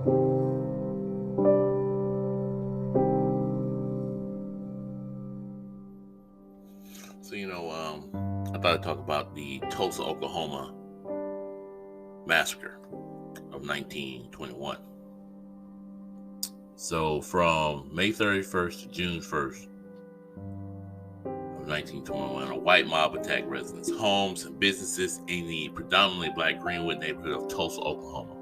So, I thought I'd talk about the Tulsa, Oklahoma massacre of 1921. So, from May 31st to June 1st of 1921, a white mob attacked residents' homes and businesses in the predominantly black Greenwood neighborhood of Tulsa, Oklahoma.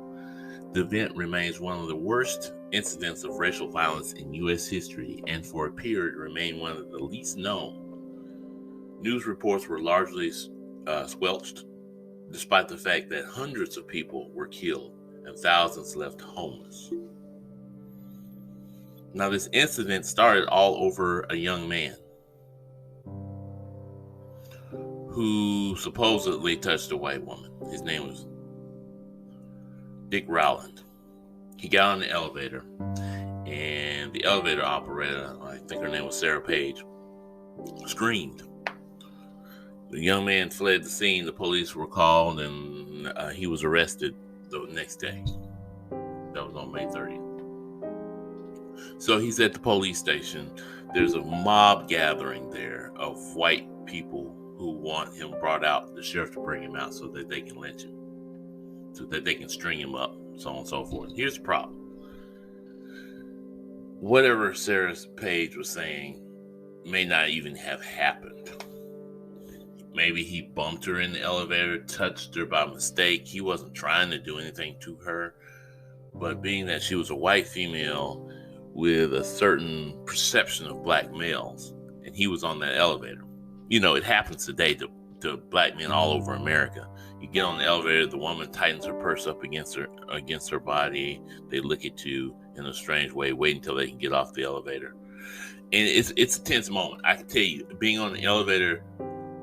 The event remains one of the worst incidents of racial violence in U.S. history, and for a period remained one of the least known. News reports were largely squelched, despite the fact that hundreds of people were killed and thousands left homeless. Now, this incident started all over a young man who supposedly touched a white woman. His name was Dick Rowland. He got on the elevator, and the elevator operator, I think her name was Sarah Page, screamed. The young man fled the scene. The police were called, and he was arrested the next day. That was on May 30th. So he's at the police station. There's a mob gathering there of white people who want him brought out, the sheriff to bring him out so that they can lynch him, so that they can string him up, so on and so forth. Here's the problem. Whatever Sarah Page was saying may not even have happened. Maybe he bumped her in the elevator, touched her by mistake. He wasn't trying to do anything to her. But being that she was a white female with a certain perception of black males, and he was on that elevator. It happens today to black men all over America. You get on the elevator, the woman tightens her purse up against her body. They look at you in a strange way, wait until they can get off the elevator. And it's a tense moment. I can tell you, being on the elevator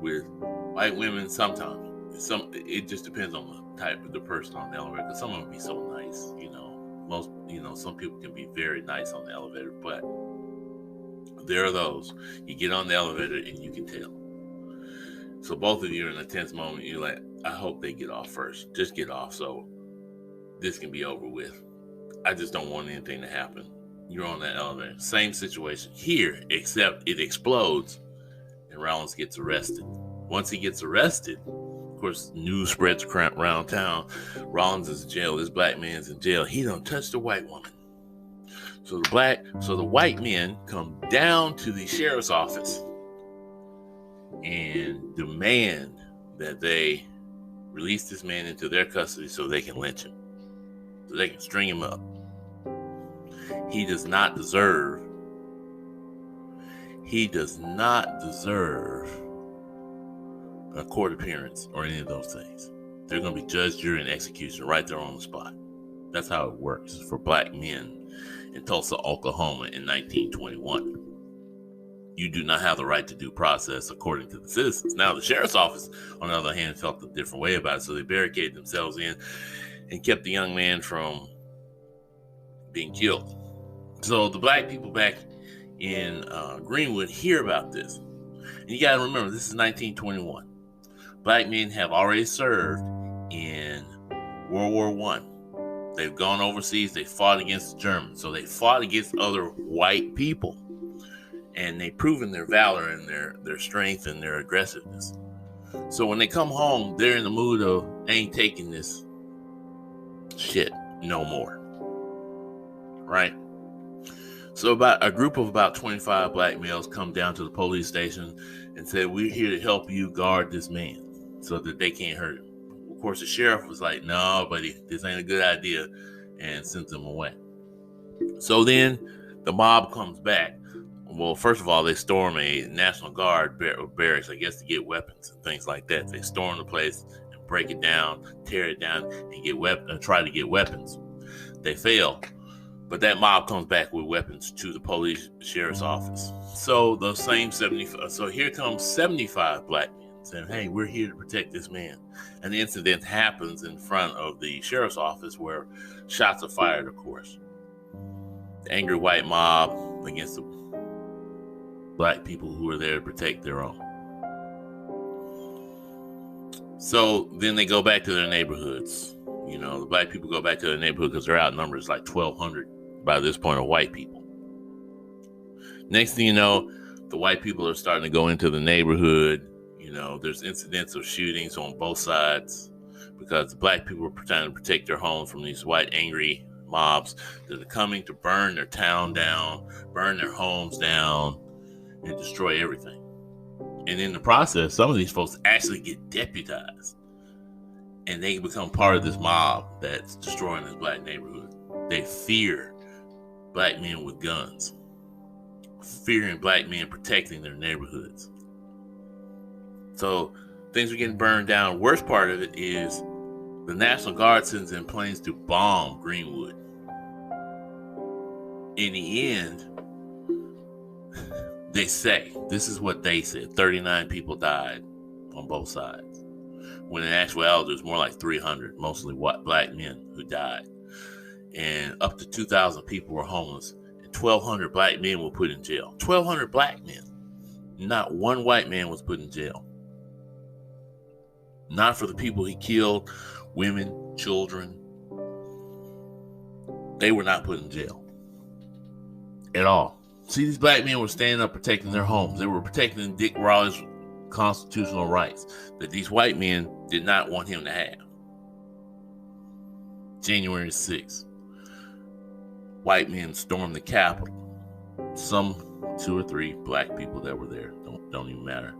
with white women, sometimes it just depends on the type of the person on the elevator, because some of them be so nice. Some people can be very nice on the elevator, but there are those. You get on the elevator and you can tell. So both of you are in a tense moment. You're like, I hope they get off first. Just get off so this can be over with. I just don't want anything to happen. You're on that elevator. Same situation here, except it explodes and Rollins gets arrested. Once he gets arrested, of course, news spreads around town. Rollins is in jail. This black man's in jail. He done touched a white woman. So the white men come down to the sheriff's office and demand that they release this man into their custody so they can lynch him, so they can string him up. He does not deserve a court appearance or any of those things. They're going to be judge, jury, and execution right there on the spot. That's how it works for black men in Tulsa, Oklahoma in 1921. You do not have the right to due process according to the citizens. Now, the sheriff's office, on the other hand, felt a different way about it, so they barricaded themselves in and kept the young man from being killed. So the black people back in Greenwood hear about this. And you got to remember, this is 1921. Black men have already served in World War I. They've gone overseas. They fought against the Germans. So they fought against other white people. And they've proven their valor and their strength and their aggressiveness. So when they come home, they're in the mood of, ain't taking this shit no more. Right? So a group of about 25 black males come down to the police station and said, we're here to help you guard this man so that they can't hurt him. Of course, the sheriff was like, no, buddy, this ain't a good idea, and sent them away. So then the mob comes back. Well, first of all, they storm a National Guard barracks, I guess, to get weapons and things like that. They storm the place and break it down, tear it down, and try to get weapons. They fail. But that mob comes back with weapons to the police sheriff's office. So the same 75. So here comes 75 black men saying, hey, we're here to protect this man. And the incident happens in front of the sheriff's office where shots are fired, of course. The angry white mob against the black people who are there to protect their own. So then they go back to their neighborhoods. The black people go back to their neighborhood because they're outnumbered. It's like 1,200 by this point of white people. Next thing you know, the white people are starting to go into the neighborhood. There's incidents of shootings on both sides because the black people are trying to protect their homes from these white angry mobs that are coming to burn their town down, burn their homes down, and destroy everything. And in the process, some of these folks actually get deputized. And they become part of this mob that's destroying this black neighborhood. They fear black men with guns, fearing black men protecting their neighborhoods. So things are getting burned down. Worst part of it is the National Guard sends in planes to bomb Greenwood. In the end, they say, this is what they said, 39 people died on both sides. When in actuality, there's more like 300, mostly white black men who died. And up to 2,000 people were homeless. And 1,200 black men were put in jail. 1,200 black men. Not one white man was put in jail. Not for the people he killed, women, children. They were not put in jail at all. See, these black men were standing up protecting their homes. They were protecting Dick Raleigh's constitutional rights that these white men did not want him to have. January 6th, white men stormed the Capitol. Some 2 or 3 black people that were there don't even matter,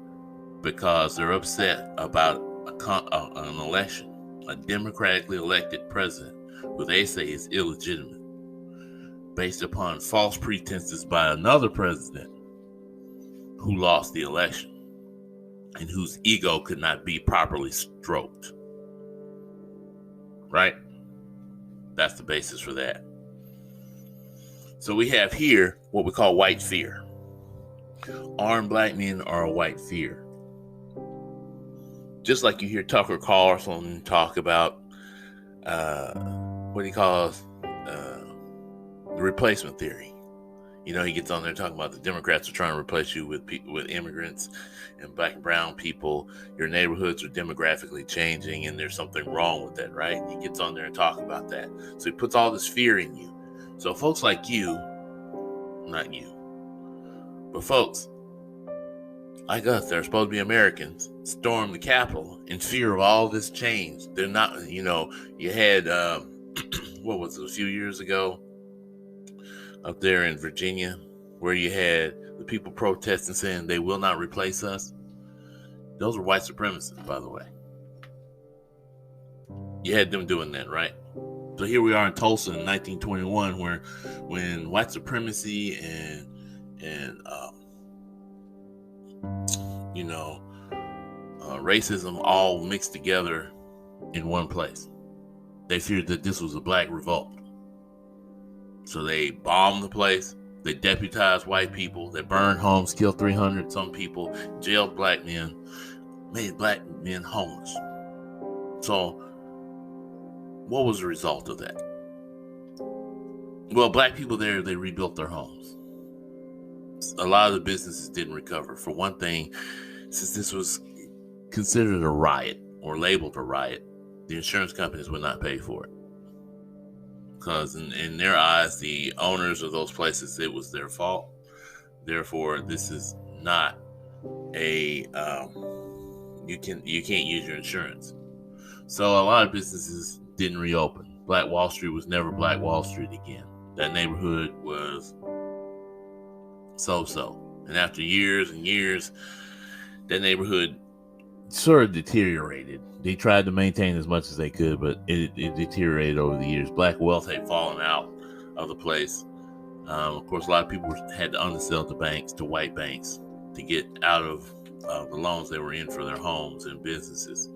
because they're upset about an election, a democratically elected president who they say is illegitimate, based upon false pretenses by another president who lost the election and whose ego could not be properly stroked. Right? That's the basis for that. So we have here what we call white fear. Armed black men are a white fear. Just like you hear Tucker Carlson talk about what he calls the replacement theory. He gets on there talking about the Democrats are trying to replace you with immigrants and black and brown people. Your neighborhoods are demographically changing, and there's something wrong with that, right? He gets on there and talks about that. So he puts all this fear in you. So folks like you, not you, but folks like us that are supposed to be Americans, storm the Capitol in fear of all this change. They're not, you had, what was it, a few years ago, up there in Virginia, where you had the people protesting saying they will not replace us. Those were white supremacists, by the way. You had them doing that, right? So here we are in Tulsa in 1921, when white supremacy and racism all mixed together in one place. They feared that this was a black revolt. So they bombed the place. They deputized white people. They burned homes, killed 300 some people, jailed black men, made black men homeless. So what was the result of that? Well, black people there, they rebuilt their homes. A lot of the businesses didn't recover. For one thing, since this was considered a riot or labeled a riot, the insurance companies would not pay for it. Because in their eyes, the owners of those places, it was their fault. Therefore, this is not a you can't use your insurance. So a lot of businesses didn't reopen. Black Wall Street was never Black Wall Street again. That neighborhood was so-so. And after years and years, that neighborhood sort of deteriorated. They tried to maintain as much as they could, but it deteriorated over the years. Black wealth had fallen out of the place. Of course, a lot of people had to undersell to banks, to white banks, to get out of the loans they were in for their homes and businesses.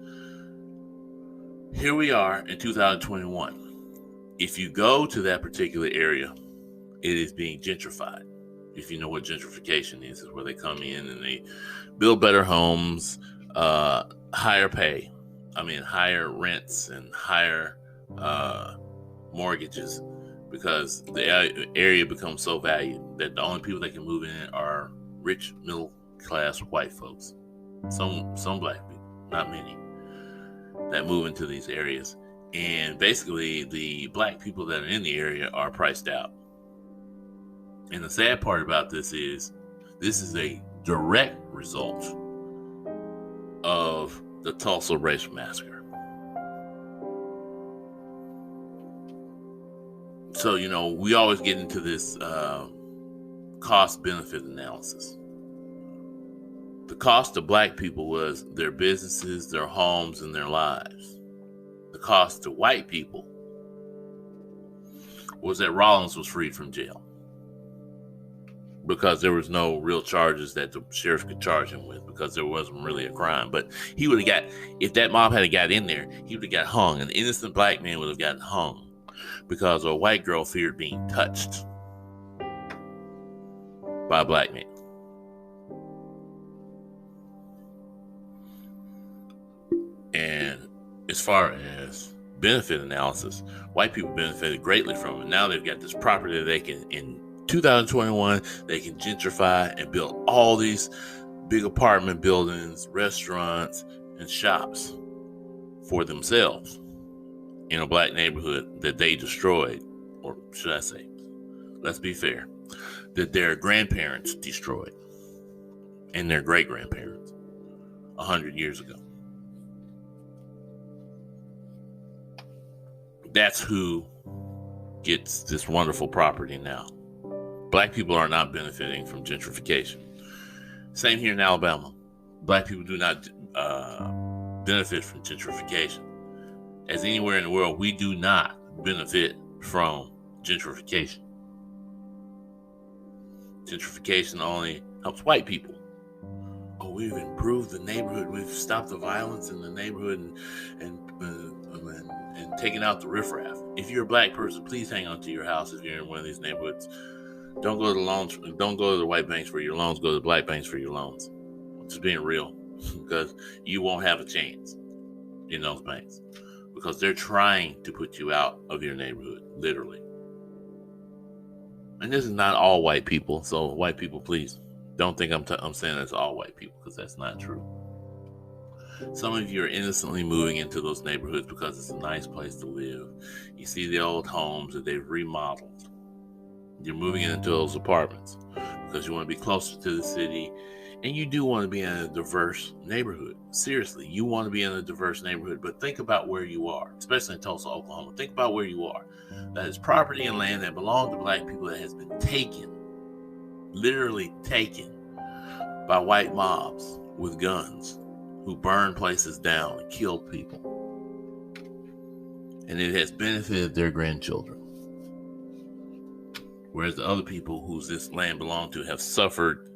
Here we are in 2021. If you go to that particular area, it is being gentrified. If you know what gentrification is where they come in and they build better homes, higher pay. Higher rents and higher mortgages, because the area becomes so valued that the only people that can move in are rich, middle-class white folks. Some black people, not many, that move into these areas. And basically, the black people that are in the area are priced out. And the sad part about this is a direct result of the Tulsa Race Massacre. So, we always get into this cost-benefit analysis. The cost to black people was their businesses, their homes, and their lives. The cost to white people was that Rollins was freed from jail, because there was no real charges that the sheriff could charge him with, because there wasn't really a crime. But he would have got, if that mob had got in there, he would have got hung. An innocent black man would have gotten hung because a white girl feared being touched by a black man. And as far as benefit analysis, white people benefited greatly from it. Now they've got this property that they can, in 2021, they can gentrify and build all these big apartment buildings, restaurants, and shops for themselves in a black neighborhood that they destroyed. Or should I say, let's be fair, that their grandparents destroyed and their great-grandparents 100 years ago. That's who gets this wonderful property now. Black people are not benefiting from gentrification. Same here in Alabama. Black people do not benefit from gentrification. As anywhere in the world, we do not benefit from gentrification. Gentrification only helps white people. Oh, we've improved the neighborhood. We've stopped the violence in the neighborhood and taken out the riffraff. If you're a black person, please hang on to your house if you're in one of these neighborhoods. Don't go to the loans. Don't go to the white banks for your loans. Go to the black banks for your loans. I'm just being real, because you won't have a chance in those banks, because they're trying to put you out of your neighborhood, literally. And this is not all white people. So white people, please don't think I'm saying it's all white people, because that's not true. Some of you are innocently moving into those neighborhoods because it's a nice place to live. You see the old homes that they've remodeled. You're moving into those apartments because you want to be closer to the city, and you do want to be in a diverse neighborhood. Seriously, you want to be in a diverse neighborhood, but think about where you are, especially in Tulsa, Oklahoma. Think about where you are. That is property and land that belonged to black people that has been taken, literally taken, by white mobs with guns, who burned places down and killed people. And it has benefited their grandchildren. Whereas the other people whose this land belonged to have suffered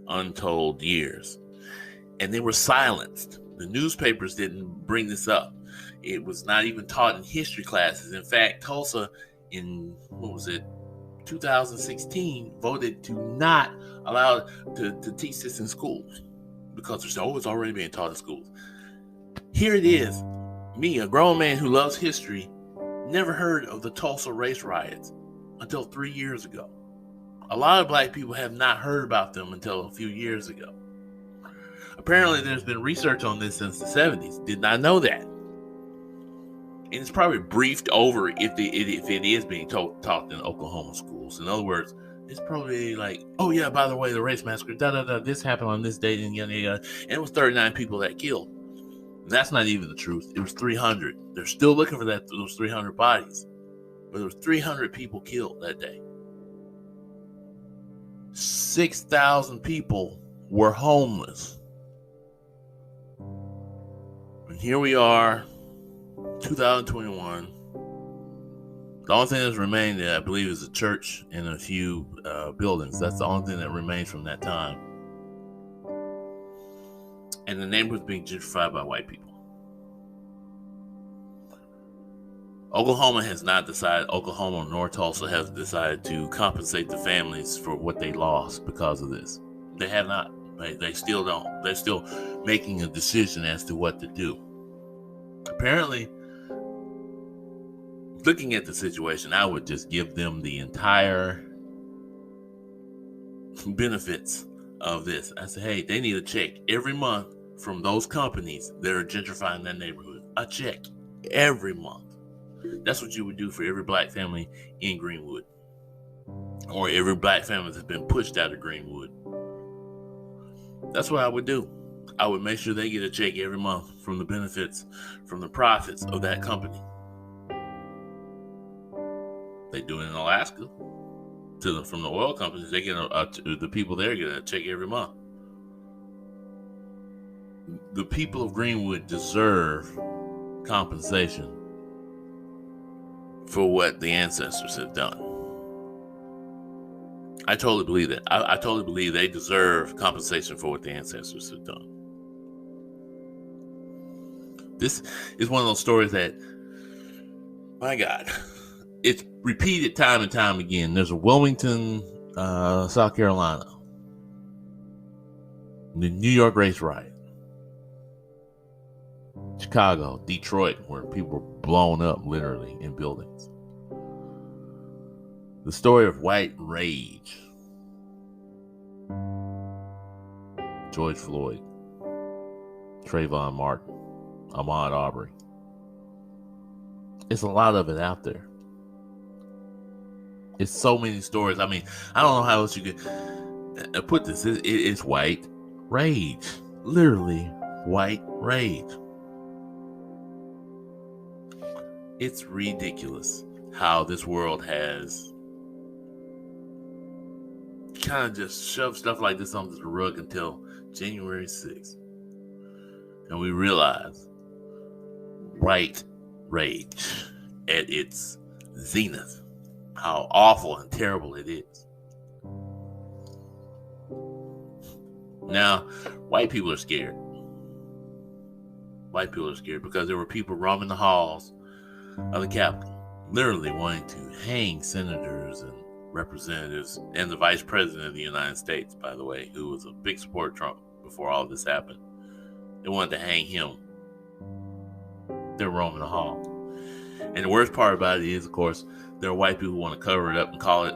untold years. And they were silenced. The newspapers didn't bring this up. It was not even taught in history classes. In fact, Tulsa in, 2016, voted to not allow to teach this in schools, because it's already being taught in schools. Here it is. Me, a grown man who loves history, never heard of the Tulsa Race Riots until 3 years ago. A lot of black people have not heard about them until a few years ago. Apparently, there's been research on this since the 70s. Did not know that. And it's probably briefed over if it is being taught in Oklahoma schools. In other words, it's probably like, oh yeah, by the way, the race massacre, this happened on this date, and and it was 39 people that killed. And that's not even the truth. It was 300. They're still looking for those 300 bodies. But there was 300 people killed that day. 6,000 people were homeless. And here we are, 2021. The only thing that's remained, I believe, is a church and a few buildings. That's the only thing that remains from that time. And the neighborhood's being gentrified by white people. Oklahoma nor Tulsa has decided to compensate the families for what they lost because of this. They have not. They still don't. They're still making a decision as to what to do. Apparently, looking at the situation, I would just give them the entire benefits of this. I say, hey, they need a check every month from those companies that are gentrifying that neighborhood. A check every month. That's what you would do for every black family in Greenwood, or every black family that's been pushed out of Greenwood. That's what I would do. I would make sure they get a check every month from the benefits, from the profits of that company. They do it in Alaska. From the oil companies, they get the people there get a check every month. The people of Greenwood deserve compensation for what the ancestors have done. I totally believe that. I totally believe they deserve compensation for what the ancestors have done. This is one of those stories that, my God, it's repeated time and time again. There's a Wilmington, South Carolina, the New York Race Riot, Chicago, Detroit, where people were blown up literally in buildings. The story of white rage. George Floyd, Trayvon Martin, Ahmaud Arbery. It's a lot of it out there. It's so many stories. I mean, I don't know how else you could put this. It's white rage. Literally white rage. It's ridiculous how this world has kind of just shoved stuff like this under the rug until January 6th. And we realize white rage at its zenith, how awful and terrible it is. Now, white people are scared. White people are scared because there were people roaming the halls of the Capitol, literally wanting to hang senators and representatives and the vice president of the United States, by the way, who was a big supporter of Trump before all this happened. They wanted to hang him. They're roaming the hall. And the worst part about it is, of course, there are white people who want to cover it up and call it